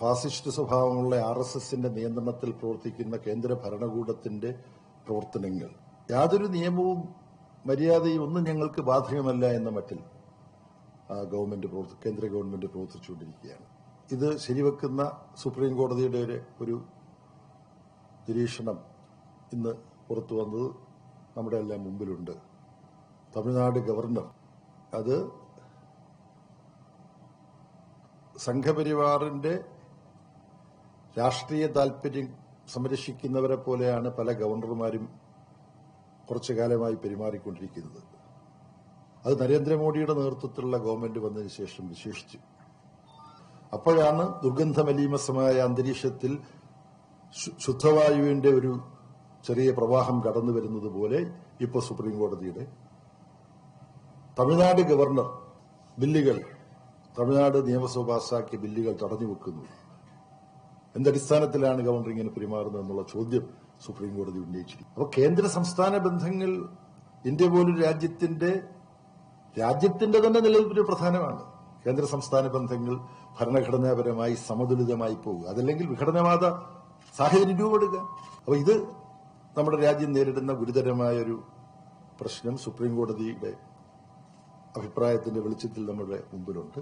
Fascist സ്വഭാവമുള്ള RSSന്റെ നിയന്ത്രണത്തിൽ പ്രവർത്തിക്കുന്ന കേന്ദ്ര ഭരണകൂടത്തിന്റെ പ്രവർത്തനങ്ങൾ യാതൊരു നിയമവും മര്യാദയും ഒന്നും ഞങ്ങൾക്ക് ബാധകമല്ല എന്ന മട്ടിൽ കേന്ദ്ര ഗവൺമെന്റ് പ്രവർത്തിച്ചുകൊണ്ടിരിക്കുകയാണ്. ഇത് ശരിവെക്കുന്ന സുപ്രീം കോടതിയുടെ ഒരു നിരീക്ഷണം ഇന്ന് പുറത്തു വന്നത് നമ്മുടെ എല്ലാം മുമ്പിലുണ്ട്. തമിഴ്നാട് ഗവർണർ അത് സംഘപരിവാറിന്റെ രാഷ്ട്രീയ താൽപര്യം സംരക്ഷിക്കുന്നവരെ പോലെയാണ് പല ഗവർണർമാരും കുറച്ചു കാലമായി പെരുമാറിക്കൊണ്ടിരിക്കുന്നത്. അത് നരേന്ദ്രമോദിയുടെ നേതൃത്വത്തിലുള്ള ഗവൺമെന്റ് വന്നതിന് ശേഷം വിശേഷിച്ചു. അപ്പോഴാണ് ദുർഗന്ധമലീമസമായ അന്തരീക്ഷത്തിൽ ശുദ്ധവായുവിന്റെ ഒരു ചെറിയ പ്രവാഹം കടന്നു വരുന്നത് പോലെ ഇപ്പോൾ സുപ്രീം കോടതിയുടെ തമിഴ്നാട് ഗവർണർ തമിഴ്നാട് നിയമസഭ പാസാക്കിയ ബില്ലുകൾ തടഞ്ഞുവെക്കുന്നു. എന്തടിസ്ഥാനത്തിലാണ് ഗവർണർ ഇങ്ങനെ പെരുമാറുന്നത് എന്നുള്ള ചോദ്യം സുപ്രീം കോടതി ഉന്നയിച്ചിരിക്കും. അപ്പോൾ കേന്ദ്ര സംസ്ഥാന ബന്ധങ്ങൾ ഇന്ത്യ പോലൊരു രാജ്യത്തിന്റെ തന്നെ നിലനിൽപ്പിന് പ്രധാനമാണ്. കേന്ദ്ര സംസ്ഥാന ബന്ധങ്ങൾ ഭരണഘടനാപരമായി സമതുലിതമായി പോകുക, അതല്ലെങ്കിൽ വിഘടനവാദ സാഹചര്യം രൂപപ്പെടുക. അപ്പോൾ ഇത് നമ്മുടെ രാജ്യം നേരിടുന്ന ഗുരുതരമായ ഒരു പ്രശ്നം സുപ്രീം കോടതിയുടെ അഭിപ്രായത്തിന്റെ വെളിച്ചത്തിൽ നമ്മുടെ മുമ്പിലുണ്ട്.